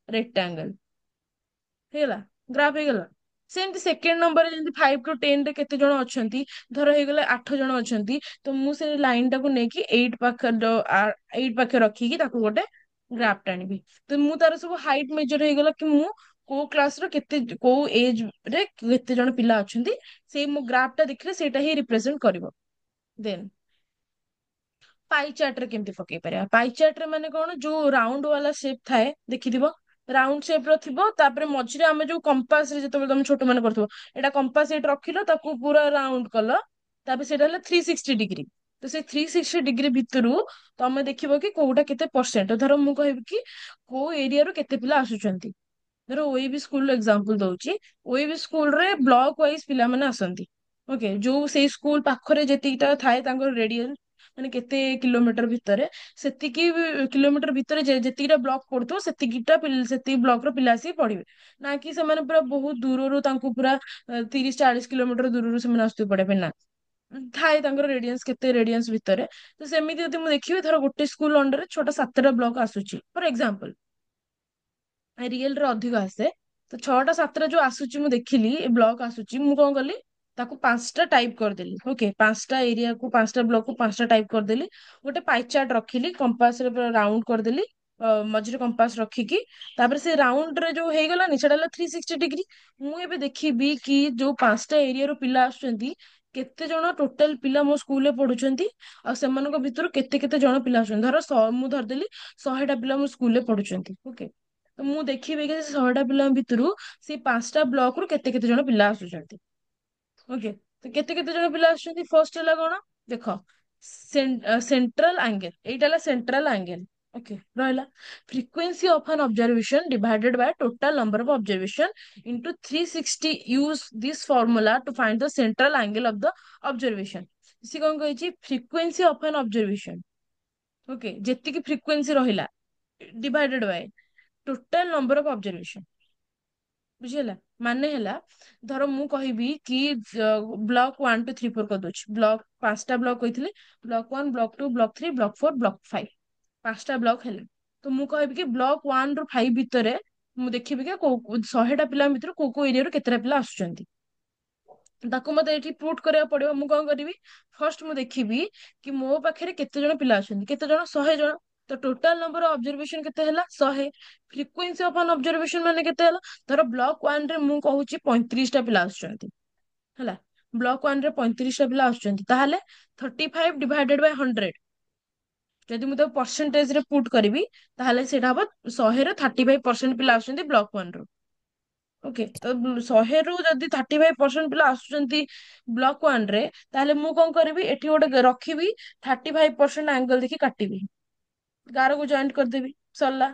ରେକ୍ଟାଙ୍ଗଲ, ହେଇଗଲା, ଗ୍ରାଫ ହେଇଗଲା। ସେମିତି ସେକେଣ୍ଡ ନମ୍ବରରେ ଯେମିତି 5 ରୁ 10 ରେ କେତେ ଜଣ ଅଛନ୍ତି, ଧର ହେଇଗଲେ 8 ଜଣ ଅଛନ୍ତି, ତ ମୁଁ ସେ ଲାଇନ ଟାକୁ ନେଇକି 8 ପାଖରେ ରଖିକି ତାକୁ ଗୋଟେ ଗ୍ରାଫ ଟାଣିବି। ତ ମୁଁ ତାର ସବୁ ହାଇଟ ମେଜର ହେଇଗଲା କି ମୁଁ କୋଉ କ୍ଲାସ ର କେତେ, କୋଉ ଏଜ ରେ କେତେ ଜଣ ପିଲା ଅଛନ୍ତି, ସେଇ ମୋ ଗ୍ରାଫ ଟା ଦେଖିଲେ ସେଇଟା ହିଁ ରିପ୍ରେଜେଣ୍ଟ କରିବ। ଦେନ୍ ପାଇ ଚାର୍ଟ ରେ କେମିତି ପକେଇ ପାରିବା, ପାଇ ଚାର୍ଟ ରେ ମାନେ କଣ, ଯୋଉ ରାଉଣ୍ଡ ବାଲା ସେପ୍ ଥାଏ ଦେଖିଥିବ, ରାଉଣ୍ଡ ସେପ୍ ର ଥିବ, ତାପରେ ମଝିରେ ଆମେ ଯୋଉ କମ୍ପାସ ରେ ଯେତେବେଳେ ତମେ ଛୋଟ ମାନେ କରୁଥିବ, ଏଇଟା କମ୍ପାସ ଏଇଠି ରଖିଲ, ତାକୁ ପୁରା ରାଉଣ୍ଡ କଲ, ତାପରେ ସେଇଟା ହେଲା 360 ଡିଗ୍ରୀ। ତ ସେଇ 360 ଡିଗ୍ରୀ ଭିତରୁ ତମେ ଦେଖିବ କି କୋଉଟା କେତେ ପରସେଣ୍ଟ, ଧର ମୁଁ କହିବି କି କୋଉ ଏରିଆରୁ କେତେ ପିଲା ଆସୁଛନ୍ତି। ଧର ଓଇବି ସ୍କୁଲ ଏକ୍ସାମ୍ପଲ ଦଉଛି, ଓଇବି ସ୍କୁଲରେ ବ୍ଲକ ୱାଇଜ ପିଲାମାନେ ଆସନ୍ତି। ଓକେ, ଯୋଉ ସେଇ ସ୍କୁଲ ପାଖରେ ଯେତିକିଟା ଥାଏ ତାଙ୍କର ରେଡିଆନ, ମାନେ କେତେ କିଲୋମିଟର ଭିତରେ, ସେତିକି କିଲୋମିଟର ଭିତରେ ଯେତିକିଟା ବ୍ଲକ ପଡୁଥିବ ସେତିକି ବ୍ଲକ ର ପିଲା ଆସିକି ପଢିବେ। ନା କି ସେମାନେ ପୁରା ବହୁତ ଦୂରରୁ ତାଙ୍କୁ ପୁରା 30, 40 କିଲୋମିଟର ଦୂରରୁ ସେମାନେ ଆସୁଥିବେ ପଢିବା ପାଇଁ, ନା, ଥାଏ ତାଙ୍କର ରେଡିଆନ୍ସ କେତେ ରେଡିଆନ୍ସ ଭିତରେ। ତ ସେମିତି ଯଦି ମୁଁ ଦେଖିବି, ଧର ଗୋଟେ ସ୍କୁଲ ଅଣ୍ଡରରେ 6ଟା 7ଟା ବ୍ଲକ ଆସୁଛି ଫର ଏକ୍ସାମ୍ପଲ, ରିଏଲ ରେ ଅଧିକ ଆସେ, ତ 6ଟା 7ଟା ଯୋଉ ଆସୁଛି ମୁଁ ଦେଖିଲି ଏ ବ୍ଲକ ଆସୁଛି, ମୁଁ କଣ କଲି, ତାକୁ 5ଟା ଟାଇପ କରିଦେଲି। ଓକେ, 5ଟା ଏରିଆକୁ 5ଟା ବ୍ଲକକୁ 5ଟା ଟାଇପ କରିଦେଲି। ଗୋଟେ ପାଇଚାର୍ଟ ରଖିଲି, କମ୍ପାସ ରେ ରାଉଣ୍ଡ କରିଦେଲି, ମଝିରେ କମ୍ପାସ ରଖିକି, ତାପରେ ସେ ରାଉଣ୍ଡ ରେ ଯୋଉ ହେଇଗଲାନି ସେଟା ହେଲା 360 ଡିଗ୍ରୀ। ମୁଁ ଏବେ ଦେଖିବି କି ଯୋଉ 5ଟା ଏରିଆରୁ ପିଲା ଆସୁଛନ୍ତି, କେତେ ଜଣ ଟୋଟାଲ ପିଲା ମୋ ସ୍କୁଲରେ ପଢୁଛନ୍ତି, ଆଉ ସେମାନଙ୍କ ଭିତରୁ କେତେ କେତେ ଜଣ ପିଲା ଆସୁଛନ୍ତି। ଧର ମୁଁ ଧରିଦେଲି 100ଟା ପିଲା ମୋ ସ୍କୁଲରେ ପଢୁଛନ୍ତି। ଓକେ, ତ ମୁଁ ଦେଖିବି କି ସେ 100ଟା ପିଲାଙ୍କ ଭିତରୁ ସେ 5ଟା ବ୍ଲକ ରୁ କେତେ କେତେ ଜଣ ପିଲା ଆସୁଛନ୍ତି। ଓକେ, ତ କେତେ କେତେ ଜଣ ପିଲା ଆସୁଛନ୍ତି, ଫର୍ଷ୍ଟ ହେଲା କଣ, ଦେଖ, ସେଣ୍ଟ୍ରାଲ ଆଙ୍ଗେଲ, ଏଇଟା ହେଲା ସେଣ୍ଟ୍ରାଲ ଆଙ୍ଗେଲ। ଓକେ, ରହିଲା frequency of an observation divided by total number of observation into 360, use this formula to find the central angle of the observation। ସେ କଣ କହିଛି, frequency of an observation, okay, ଯେତିକି frequency ରହିଲା divided by total number of observation, ବୁଝିହେଲା। ମାନେ ହେଲା, ଧର ମୁଁ କହିବି କି ବ୍ଲକ 1, 2, 3, 4 କରିଦଉଛି, ବ୍ଲକ 5ଟା ବ୍ଲକ କହିଥିଲି, block 1, block 2, block 3, block 4, block 5, 5ଟା ବ୍ଲକ ହେଲା। ତ ମୁଁ କହିବି କି ବ୍ଲକ 1 ରୁ 5 ଭିତରେ ମୁଁ ଦେଖିବି କି 100ଟା ପିଲାଙ୍କ ଭିତରୁ କୋଉ କୋଉ ଏରିଆରୁ କେତେଟା ପିଲା ଆସୁଛନ୍ତି, ତାକୁ ମତେ ଏଠି ପୁଟ୍ କରିବାକୁ ପଡିବ। ମୁଁ କଣ କରିବି, ଫାର୍ଷ୍ଟ ମୁଁ ଦେଖିବି କି ମୋ ପାଖରେ କେତେ ଜଣ ପିଲା ଅଛନ୍ତି, କେତେ ଜଣ, 100 ଜଣ। तो टोटाल नंबर ऑफ ऑब्जर्वेशन केते ହେଲା 100। फ्रिक्वेंसी ऑफ एन ऑब्जर्वेशन माने केते ହେଲା, धर ब्लॉक 1 रे मु कहूची 35 टा पिला आछंती ହେଲା। ब्लॉक 1 रे 35 टा पिला आछंती, ताहले 35 डिवाइडेड बाय 100 ଯଦି ମୁଁ ତାକୁ परसेंटेज रे पुट କରିବି ତାହେଲେ ସେଟା हबो 100 रे 35% पिला आछंती ब्लॉक 1 रो। ओके, तो 100 ରୁ ଯଦି 35% ପିଲା ଆସୁଛନ୍ତି ବ୍ଲକ 1 ରେ, ତାହେଲେ ମୁଁ କଣ କରିବି, ଏଠି ଗୋଟେ ରଖିବି 35% ଆଙ୍ଗଲ ଦେଖି କାଟିବି, ଗାରକୁ ଜଏଣ୍ଟ କରିଦେବି, ସରିଲା।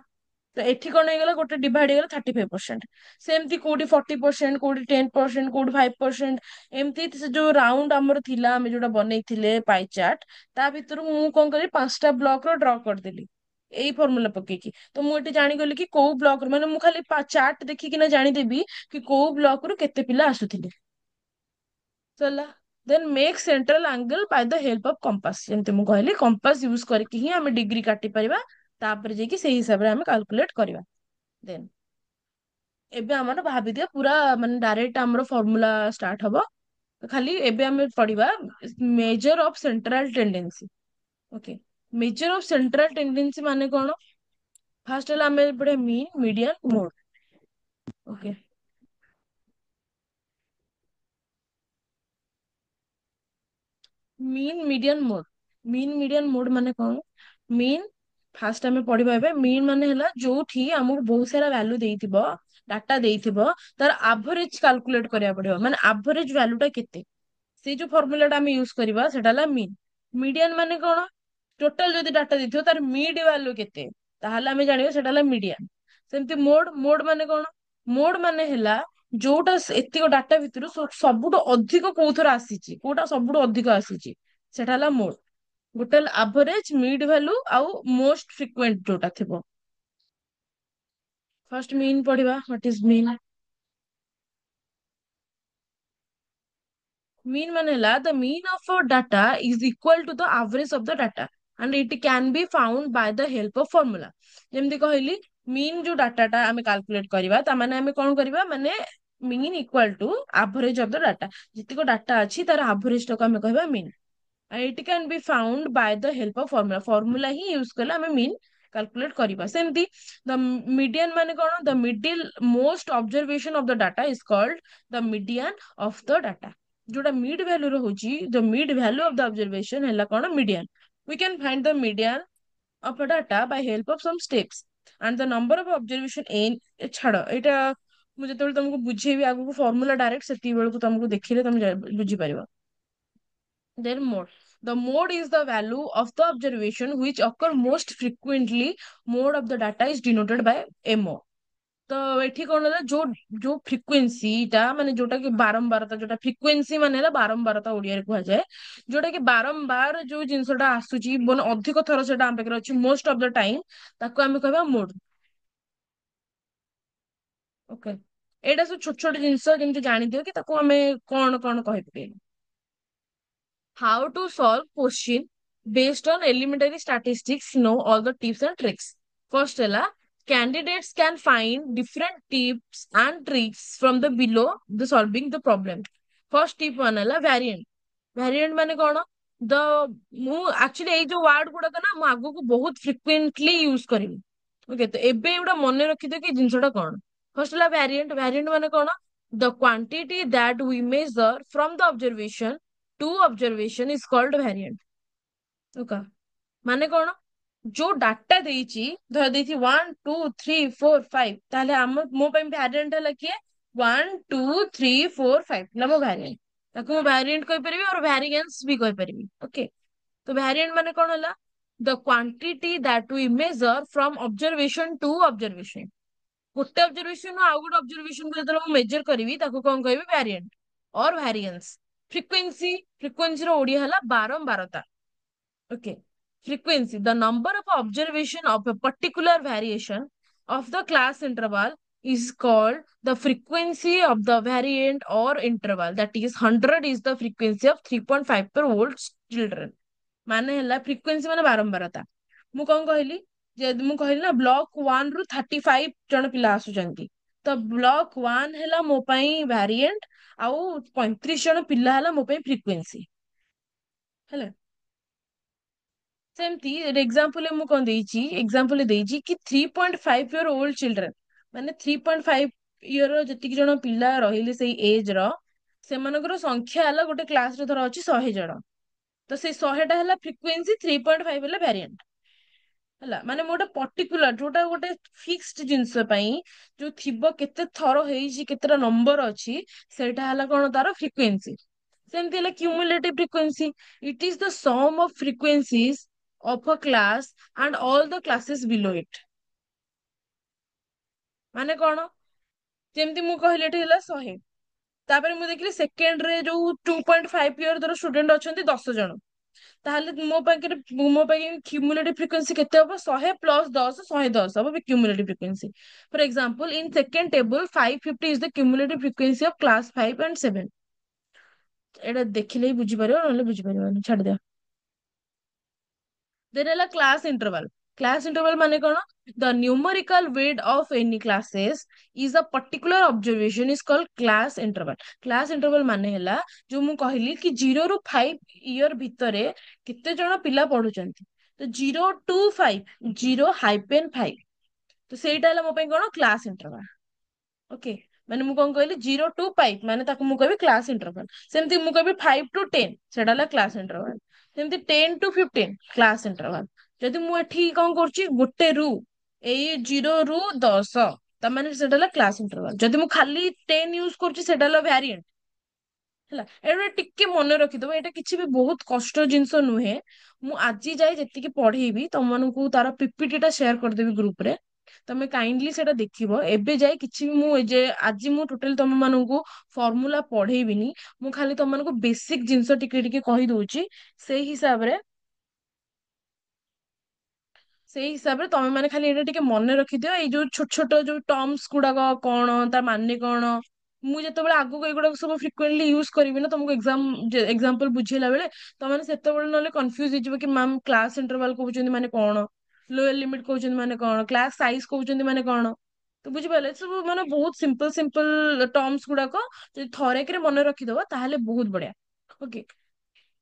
ତ ଏଠି କଣ ହେଇଗଲା, ଗୋଟେ ଡିଭାଇଡ ହେଇଗଲା 35%। ସେମିତି କୋଉଠି 40%, କୋଉଠି 10%, କୋଉଠି 5%, ଏମିତି ସେ ଯୋଉ ରାଉଣ୍ଡ ଆମର ଥିଲା ଆମେ ଯୋଉଟା ବନେଇଥିଲେ ପାଇ ଚାର୍ଟ, ତା ଭିତରୁ ମୁଁ କଣ କଲି 5ଟା ବ୍ଲକ ର ଡ୍ର କରିଦେଲି ଏଇ ଫର୍ମୁଲା ପକେଇକି। ତ ମୁଁ ଏଠି ଜାଣିଗଲି କି କୋଉ ବ୍ଲକ, ମାନେ ମୁଁ ଖାଲି ଚାର୍ଟ ଦେଖିକିନା ଜାଣିଦେବି କି କୋଉ ବ୍ଲକ ରୁ କେତେ ପିଲା ଆସୁଥିଲେ, ସରିଲା। Then make central angle by the help of compass, ଯେମିତି ମୁଁ କହିଲି କମ୍ପାସ ୟୁଜ କରିକି ହିଁ ଆମେ ଡିଗ୍ରୀ କାଟି ପାରିବା, ତାପରେ ଯାଇକି ସେଇ ହିସାବରେ ଆମେ କାଲକୁଲେଟ କରିବା। ଦେନ୍ ଏବେ ଆମର ଭାବିଦିଅ ପୁରା ମାନେ ଡାଇରେକ୍ଟ ଆମର ଫର୍ମୁଲା ଷ୍ଟାର୍ଟ ହବ। ଖାଲି ଏବେ ଆମେ ପଢିବା major of central tendency. Okay, major of central tendency ମାନେ କଣ? ଫାର୍ଷ୍ଟ ହେଲା ଆମେ ପଢିବା ମିନ୍, ମିଡିଆନ, ମୋଡ। ଓକେ, ମିନ୍, ମିଡିଆନ, ମୋଡ। ମିନ୍, ମିଡିଆନ, ମୋଡ ମାନେ କଣ? ମିନ୍ ଫାଷ୍ଟ ଆମେ ପଢିବା ଏବେ। ମିନ୍ ମାନେ ହେଲା ଯୋଉଠି ଆମକୁ ବହୁତ ସାରା ଭ୍ୟାଲୁ ଦେଇଥିବ, ଡାଟା ଦେଇଥିବ, ତାର ଆଭରେଜ କାଲକୁଲେଟ କରିବାକୁ ପଡିବ, ମାନେ ଆଭରେଜ ଭ୍ୟାଲୁ ଟା କେତେ, ସେଇ ଯୋଉ ଫର୍ମୁଲା ଟା ଆମେ ୟୁଜ କରିବା ସେଟା ହେଲା ମିନ୍। ମିଡିଆନ ମାନେ କଣ? ଟୋଟାଲ ଯଦି ଡାଟା ଦେଇଥିବ ତାର ମିଡ୍ ଭ୍ୟାଲୁ କେତେ, ତାହେଲେ ଆମେ ଜାଣିବା ସେଟା ହେଲା ମିଡିଆନ। ସେମିତି ମୋଡ, ମୋଡ ମାନେ କଣ? ମୋଡ ମାନେ ହେଲା ଯୋଉଟା ଏତିକ ଡାଟା ଭିତରୁ ସବୁଠୁ ଅଧିକ କୋଉଥର ଆସିଛି, କୋଉଟା ସବୁଠୁ ଅଧିକ ଆସିଛି, ସେଟା ହେଲା ମୋଡ। ଗୋଟେ ହେଲା ଆଭରେଜ, ମିଡ୍ ଭ୍ୟାଲୁ ଆଉ ମୋଷ୍ଟ ଫ୍ରିକ୍ୱେଣ୍ଟ ଯୋଉଟା ଥିବ। ଫାର୍ଷ୍ଟ ମିନ୍ ପଢିବା, ହ୍ୱାଟ ଇଜ ମିନ୍? mean ମାନେ ହେଲା the mean of a data is equal to the average of the data and it can be found by the help of formula। ଯେମିତି କହିଲି mean ଯୋଉ ଡାଟା ଟା ଆମେ କାଲକୁଲେଟ କରିବା, ତା ମାନେ ଆମେ କଣ କରିବା, ମାନେ mean equal to average of the data, ଯେତିକ ଡାଟା ଅଛି ତାର average ଟାକୁ ଆମେ କହିବା mean and it can be found by the help of formula। Formula ହିଁ ୟୁଜ କଲେ ଆମେ mean କାଲକୁଲେଟ କରିବା। ସେମିତି the median ମାନେ କଣ? the middle most observation of the data is called the median of the data। जोटा मिड वैल्यू रहुची, the mid value of the observation है कौन? median। we can find the median of a data by help of some steps and the number of observation in छाड़ एटा ମୁଁ ଯେତେବେଳେ ତମକୁ ବୁଝେଇବି ଆଗକୁ ଫର୍ମୁଲା ଡାଇରେକ୍ଟ, ସେତିକି ବେଳକୁ ତମକୁ ଦେଖିଲେ ତମେ ବୁଝିପାରିବ। then mode, the mode is the value of the observation which occur most frequently। mode of the data is denoted by mo। ତ ଏଠି କଣ ହେଲା, ଯୋଉ ଯୋଉ ଫ୍ରିକ୍ୱେନ୍ସି ଟା ମାନେ ଯୋଉଟା କି ବାରମ୍ବାରତା, ଯୋଉଟା ଫ୍ରିକ୍ୱେନ୍ସି ମାନେ ହେଲା ବାରମ୍ବାରତା ଓଡିଆରେ କୁହାଯାଏ, ଯୋଉଟା କି ବାରମ୍ବାର ଯୋଉ ଜିନିଷଟା ଆସୁଛି, ମାନେ ଅଧିକ ଥର ସେଟା ଆମ ପାଖରେ ଅଛି ମୋଷ୍ଟ ଅଫ ଦ ଟାଇମ, ତାକୁ ଆମେ କହିବା ମୋଡ। ଓକେ, ଏଇଟା ସବୁ ଛୋଟ ଛୋଟ ଜିନିଷ ଯେମିତି ଜାଣିଦିଅ କି ତାକୁ ଆମେ କଣ କଣ କହିପାରିବା। How to solve question based on elementary statistics, know all the tips and tricks। First ହେଲା, candidates can find different tips and tricks from the below the solving the problem। First tip one ହେଲା variant। variant ମାନେ କଣ? the ମୁଁ actually ଏଇ ଯୋଉ ୱାର୍ଡ ଗୁଡାକ ନା ମୁଁ ଆଗକୁ ବହୁତ frequently ୟୁଜ କରିବି। ଓକେ, ତ ଏବେ ଏଗୁଡା ମନେ ରଖିଦିଅ କି ଜିନିଷଟା କଣ। ଫାର୍ଷ୍ଟ ହେଲା variant। variant ମାନେ କଣ? the quantity that we measure from the observation to observation is called variant। Okay, ମାନେ କଣ? ଯୋଉ ଡାଟା ଦେଇଛି, ଧର ଦେଇଛି 1 2 3 4 5, ତାହେଲେ ଆମ ମୋ ପାଇଁ ଭ୍ୟାରିଏଣ୍ଟ ହେଲା କିଏ? 1 2 3 4 5 ହେଲା ମୋ ଭ୍ୟାରିଏଣ୍ଟ। ତାକୁ ମୁଁ ଭ୍ୟାରିଏଣ୍ଟ କହିପାରିବି ଆଉ ଭ୍ୟାରିଆନ୍ସ ବି କହିପାରିବି। ଓକେ, ତ ଭ୍ୟାରିଏଣ୍ଟ ମାନେ କଣ ହେଲା? the quantity that we measure from observation to observation। ଗୋଟେ ଅବଜରଭେସନ ଆଉ ଗୋଟେ ଅବଜରଭେସନ ଯେତେବେଳେ ମୁଁ ମେଜର କରିବି ତାକୁ କଣ କହିବି? Variant or variance. ଫ୍ରିକ୍ୱେନ୍ସି, ଫ୍ରିକ୍ୱେନ୍ସିର ଓଡିଆ ହେଲା ବାରମ୍ବାରତା। Okay, frequency, the number of observation of a particular variation of the class interval is called the frequency of the variant or interval। that is 100 is the frequency of 3.5 per volts children। ମାନେ ହେଲା frequency ମାନେ ବାରମ୍ବାରତା। ମୁଁ କଣ କହିଲି, ଯେ ମୁଁ କହିଲି ନା ବ୍ଲକ 1 ରୁ 35 ଜଣ ପିଲା ଆସୁଛନ୍ତି, ତ ବ୍ଲକ 1 ହେଲା ମୋ ପାଇଁ ଭ୍ୟାରିଏଣ୍ଟ ଆଉ 35 ଜଣ ପିଲା ହେଲା ମୋ ପାଇଁ ଫ୍ରିକ୍ୱେନ୍ସି ହେଲା। ସେମିତି ଏକ୍ସାମ୍ପଲ ଦେଇଛି କି 3.5 year old ଚିଲଡ୍ରେନ୍, ମାନେ 3.5 year ଯେତିକି ଜଣ ପିଲା ରହିଲେ ସେଇ ଏଜ ର, ସେମାନଙ୍କର ସଂଖ୍ୟା ହେଲା, ଗୋଟେ କ୍ଲାସରେ ଧର ଅଛି 100 ଜଣ, ତ ସେଇ 100ଟା ହେଲା ଫ୍ରିକ୍ୱେନ୍ସି, 3.5 ହେଲା ଭ୍ୟାରିଆଣ୍ଟ। ହେଲା, ମାନେ ମୁଁ ଗୋଟେ ପର୍ଟିକୁଲାର, ଯୋଉଟା ଗୋଟେ ଫିକ୍ସଡ ଜିନିଷ ପାଇଁ ଯୋଉ ଥିବ, କେତେ ଥର ହେଇଛି, କେତେଟା ନମ୍ବର ଅଛି, ସେଇଟା ହେଲା କଣ, ତାର ଫ୍ରିକ୍ୱେନ୍ସି। ସେମିତି ହେଲା କ୍ୟୁମୁଲେଟିଭ frequency, it is the sum of frequencies of a class and all the classes below it. ମାନେ କଣ, ଯେମିତି ମୁଁ କହିଲି ଏଠି ହେଲା 100, ତାପରେ ମୁଁ ଦେଖିଲି ସେକେଣ୍ଡରେ ଯୋଉ 2.5 ଇୟର ଧର ଷ୍ଟୁଡେଣ୍ଟ ଅଛନ୍ତି 10 ଜଣ, ତାହେଲେ ମୋ ପାଇଁ କ୍ୟୁମୁଲେଟିଭ ଫ୍ରିକ୍ୱେନ୍ସି କେତେ ହବ, 100 + 10, 110 ହବ cumulative frequency. For example, in second table 550 is the cumulative frequency of class 5 and 7। ଏଇଟା ଦେଖିଲେ ହିଁ ବୁଝିପାରିବ, ନହେଲେ ବୁଝିପାରିବନି, ଛାଡିଦିଅ। ଦେନ୍ ହେଲା କ୍ଲାସ ଇଣ୍ଟରଭାଲ। କ୍ଲାସ ଇଣ୍ଟରଭାଲ ମାନେ କଣ, ଦ ନ୍ୟୁମରିକାଲ ୱେଟ ଅଫ ଏନି କ୍ଲାसेस ଇଜ ଅ particular observation is called class interval. Class interval ମାନେ ହେଲା, ଯୋଉ ମୁଁ କହିଲି କି 0 ରୁ 5 ଇୟର ଭିତରେ କେତେ ଜଣ ପିଲା ପଢୁଛନ୍ତି, ତ 0 to 5, 0-5, ତ ସେଇଟା ହେଲା ମୋ ପାଇଁ କଣ, କ୍ଲାସ ଇଣ୍ଟରଭାଲ। ଓକେ, ମାନେ ମୁଁ କଣ କହିଲି, 0 to 5 ମାନେ ତାକୁ ମୁଁ କହିବି କ୍ଲାସ ଇଣ୍ଟରଭାଲ। ସେମିତି ମୁଁ କହିବି 5 to 10, ସେଟା ହେଲା କ୍ଲାସ ଇଣ୍ଟରଭାଲ। ସେମିତି 10 to 15 କ୍ଲାସ ଇଣ୍ଟରଭାଲ। ଯଦି ମୁଁ ଏଠି କଣ କରୁଛି, ଗୋଟେ ରୁ ଏଇ 0 ରୁ 10, ତାମାନେ ସେଟା ହେଲା କ୍ଲାସ ଇଣ୍ଟରଭାଲ। ଯଦି ମୁଁ ଖାଲି 10 ୟୁଜ କରୁଛି, ସେଟା ହେଲା ଭ୍ୟାରିଏଣ୍ଟ। ହେଲା, ଏଇଟା ଟିକେ ମନେ ରଖିଦବ, ଏଇଟା କିଛି ବି ବହୁତ କଷ୍ଟ ଜିନିଷ ନୁହେଁ। ମୁଁ ଆଜି ଯାଏ ଯେତିକି ପଢେଇବି ତମମାନଙ୍କୁ, ତାର ପିପିଟି ଟା ସେୟାର କରିଦେବି ଗ୍ରୁପ ରେ, ତମେ କାଇଣ୍ଡଲି ସେଟା ଦେଖିବ। ଏବେ ଯାଏ କିଛି ବି ମୁଁ ଆଜି ମୁଁ ଟୋଟାଲି ତମ ମାନଙ୍କୁ ଫର୍ମୁଲା ପଢେଇବିନି, ମୁଁ ଖାଲି ତମମାନଙ୍କୁ ବେସିକ ଜିନିଷ ଟିକେ ଟିକେ କହିଦଉଛି। ସେଇ ହିସାବରେ ସେଇ ହିସାବରେ ତମେ ମାନେ ଖାଲି ଏଇଟା ଟିକେ ମନେ ରଖିଦିଅ, ଏଇ ଯୋଉ ଛୋଟ ଛୋଟ ଯୋଉ ଟର୍ମସ ଗୁଡାକ କଣ, ତା ମାନେ କଣ। ମୁଁ ଯେତେବେଳେ ଆଗକୁ ଏଗୁଡାକ ସବୁ ଫ୍ରିକ୍ୱେଣ୍ଟଲି ୟୁଜ କରିବି ନା ତମକୁ ଏକ୍ସାମ୍ପଲ ବୁଝେଇଲା ବେଳେ, ତମେ ସେତେବେଳେ ନହେଲେ କନଫ୍ୟୁଜ ହେଇଯିବ କି ମ୍ୟାମ କ୍ଲାସ ଇଣ୍ଟରଭାଲ କହୁଛନ୍ତି ମାନେ କଣ, ଲୋୟର ଲିମିଟ କହୁଛନ୍ତି ମାନେ କଣ, କ୍ଲାସ ସାଇଜ କହୁଛନ୍ତି ମାନେ କଣ। ତ ବୁଝିପାରିଲେ, ଏ ସବୁ ମାନେ ବହୁତ ସିମ୍ପଲ ସିମ୍ପଲ ଟର୍ମସ ଗୁଡାକ, ଯଦି ଥରେକରେ ମନେ ରଖିଦବ ତାହେଲେ ବହୁତ ବଢିଆ। ଓକେ,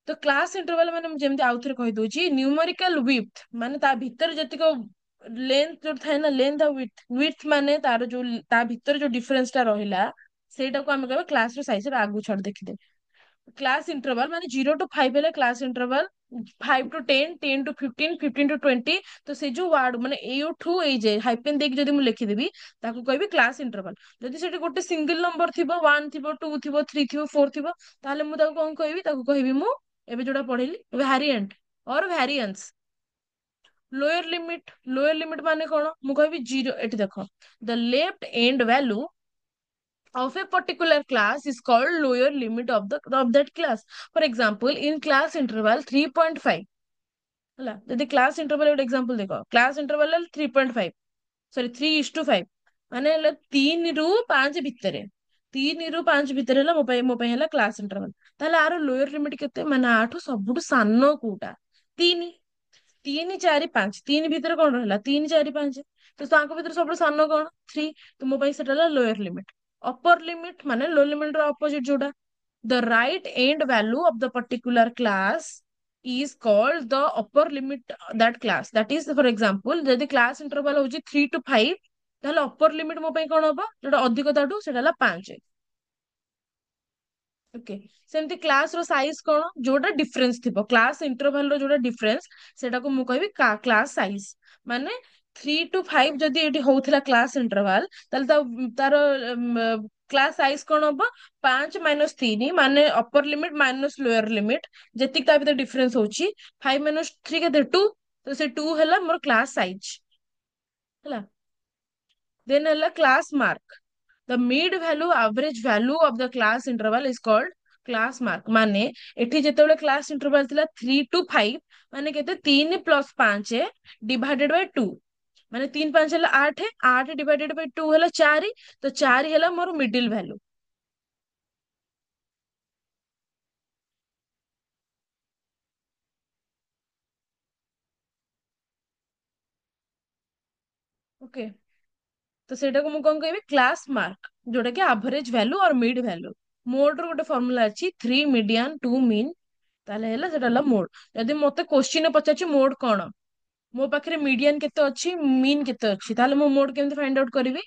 ତ କ୍ଲାସ ଇଣ୍ଟରଭାଲ ମାନେ ମୁଁ ଯେମିତି ଆଉଥରେ କହିଦଉଛି, ନ୍ୟୁମରିକାଲ ୱିଥ ମାନେ ତା ଭିତରେ ଯେତିକ ଲେନ୍ଥ ଯୋଉ ଥାଏ ନା, ଲେନ୍ଥ ଆଉ ୱିଥ, ୱିଥ ମାନେ ତାର ଯୋଉ ତା ଭିତରେ ଯୋଉ ଡିଫରେନ୍ସ ଟା ରହିଲା, ସେଇଟାକୁ ଆମେ କହିବା କ୍ଲାସ ର ସାଇଜ। ଆଗକୁ ଛାଡ ଦେଖିଦେ। କ୍ଲାସ ଇଣ୍ଟରଭାଲ ମାନେ 0 to 5 ହେଲେ class interval, 5 to 10, 10 to 15, 15 to 20। ତ ସେ ଯୋଉ ୱାର୍ଡ ମାନେ ଏଇଠୁ ଏଇ ଯେ ହାଇପେନ ଦେଇକି ଯଦି ମୁଁ ଲେଖିଦେବି, ତାକୁ କହିବି କ୍ଲାସ ଇଣ୍ଟରଭାଲ। ଯଦି ସେଠି ଗୋଟେ ସିଙ୍ଗଲ ନମ୍ବର ଥିବ, 1 ଥିବ, 2 ଥିବ, 3 ଥିବ, 4 ଥିବ, ତାହେଲେ ମୁଁ ତାକୁ କଣ କହିବି, ତାକୁ କହିବି ମୁଁ ଏବେ ଯୋଉଟା ପଢେଇଲି, variant or variance. Lower limit ମାନେ କଣ, ମୁଁ କହିବି ଜିରୋ। ଏଠି ଦେଖ, the left end value of a particular class is called lower limit of that class. For example, in class interval 3.5, ହେଲା, ଯଦି କ୍ଲାସ ଇଣ୍ଟରଭାଲ ଗୋଟେ ଏକ୍ସାମ୍ପଲ ଦେଖ, କ୍ଲାସ ଇଣ୍ଟରଭାଲ ହେଲା 3.5, ସରି 3:5, ମାନେ ହେଲା 3 ରୁ 5 ଭିତରେ। 3 ରୁ 5 ଭିତରେ ହେଲା ମୋ ପାଇଁ ହେଲା କ୍ଲାସ ଇଣ୍ଟରଭାଲ। ତାହେଲେ ଆର ଲୋୟର ଲିମିଟ କେତେ, ମାନେ ଆଠୁ ସବୁଠୁ ସାନ କୋଉଟା, 3। 3, 4, 5, 3 ଭିତରେ କଣ ରହିଲା, 3, 4, 5, ତ ତାଙ୍କ ଭିତରେ ସବୁଠୁ ସାନ କଣ, 3। ତ ମୋ ପାଇଁ ସେଟା ହେଲା ଲୋୟର ଲିମିଟ। ଅପର ଲିମିଟ ମାନେ ଲୋ ଲିମିଟ ର ଅପୋଜିଟ ଯୋଉଟା, the right end value of the particular class is called the upper limit that class. That is, for example, ଯଦି କ୍ଲାସ ଇଣ୍ଟରଭାଲ ହଉଛି 3 to 5, ତାହେଲେ ଅପର ଲିମିଟ ମୋ ପାଇଁ କଣ ହବ, ଯୋଉଟା ଅଧିକ ତାଠୁ, ସେଟା ହେଲା 5। ଓକେ, ସେମିତି କ୍ଲାସ ର ସାଇଜ କଣ, ଯୋଉଟା ଡିଫରେନ୍ସ ଥିବ, କ୍ଲାସ ଇଣ୍ଟରଭାଲ ର ଯୋଉଟା ଡିଫରେନ୍ସ, ସେଟାକୁ ମୁଁ କହିବି କ୍ଲାସ ସାଇଜ। ମାନେ 3 to 5 ଯଦି ଏଠି ହଉଥିଲା କ୍ଲାସ ଇଣ୍ଟରଭାଲ, ତାହେଲେ ତାର କ୍ଲାସ ସାଇଜ କଣ ହବ, 5 - 3, ମାନେ ଅପର ଲିମିଟ ମାଇନସ ଲୋୟର ଲିମିଟ, ଯେତିକି ତା ଭିତରେ ଡିଫରେନ୍ସ ହଉଛି। 5 - 3 କେତେ, 2। ତ ସେ 2 ହେଲା ମୋର କ୍ଲାସ ସାଇଜ। ହେଲା, ଦେନ୍ ହେଲା class mark. The mid value average value of the class interval is called class mark। ମାନେ ଏଠି ଯେତେବେଳେ କ୍ଲାସ ଇଣ୍ଟରଭାଲ ଥିଲା 3 to 5, ମାନେ କେତେ, 3 + 5 ଡିଭାଇଡେଡ ବାଇ 2, ମାନେ 3, 5 ହେଲା 8, 8 ଡିଭାଇଡେଡ ବାଇ 2 ହେଲା 4, ତ 4 ହେଲା ମୋର ମିଡିଲ ଭ୍ୟାଲୁ। ଓକେ, ତ ସେଇଟାକୁ ମୁଁ କଣ କହିବି, କ୍ଲାସ ମାର୍କ, ଯୋଉଟା କି ଆଭରେଜ ଭ୍ୟାଲୁ ଅର ମିଡ ଭ୍ୟାଲୁ। ମୋଡ ର ଗୋଟେ ଫର୍ମୁଲା ଅଛି, 3 ମିଡିଆନ 2 ମିନ୍ ତାହେଲେ ହେଲା ସେଟା ହେଲା ମୋଡ। ଯଦି ମତେ କୋଶ୍ଚିନ୍ ପଚାରୁଛି ମୋଡ କଣ, ମୋ ପାଖରେ ମିଡିଆନ କେତେ ଅଛି, ମିନ୍ କେତେ ଅଛି, ତାହେଲେ ମୁଁ ମୋଡ କେମିତି ଫାଇଣ୍ଡ ଆଉଟ କରିବି?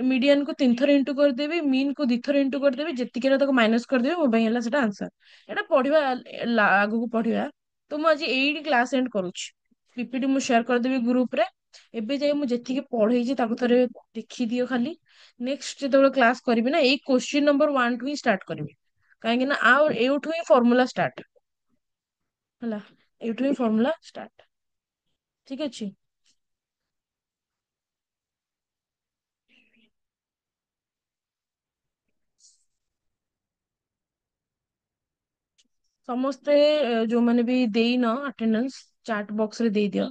ମିଡିଆନ କୁ 3 ଥର ଇଣ୍ଟୁ କରିଦେବି, ମିନ୍ କୁ 2 ଥର ଇଣ୍ଟୁ କରିଦେବି, ଯେତିକି ତାକୁ ମାଇନସ କରିଦେବି, ମୋ ପାଇଁ ହେଲା ସେଟା ଆନ୍ସର। ଏଇଟା ପଢିବା ଆଗକୁ ପଢିବା। ତ ମୁଁ ଆଜି ଏଇଠି କ୍ଲାସ ଏଣ୍ଡ କରୁଛି। ପିପିଟି ମୁଁ ସେୟାର କରିଦେବି ଗ୍ରୁପ ରେ। ଏବେ ଯାଇ ମୁଁ ଯେତିକି ପଢେଇଛି ତାକୁ ଥରେ ଦେଖିଦିଅ ଖାଲି। ନେକ୍ସଟ ଯେତେବେଳେ କ୍ଲାସ କରିବି ନା, ଏଇ କ୍ୱେଶ୍ଚିନ୍ ନମ୍ବର 1 ଠୁ ହିଁ ଷ୍ଟାର୍ଟ କରିବି। କାହିଁକି ନା ଆଉ ଏଇଠୁ ହିଁ ଫର୍ମୁଲା ଷ୍ଟାର୍ଟ ହେଲା। ଏଇଠୁ ହିଁ ଫର୍ମୁଲା ଷ୍ଟାର୍ଟ। ଠିକ ଅଛି। ସମସ୍ତେ ଯୋଉମାନେ ବି ଦେଇନ ଆଟେଣ୍ଡାନ୍ସ, ଚାଟ ବକ୍ସ ରେ ଦେଇଦିଅ।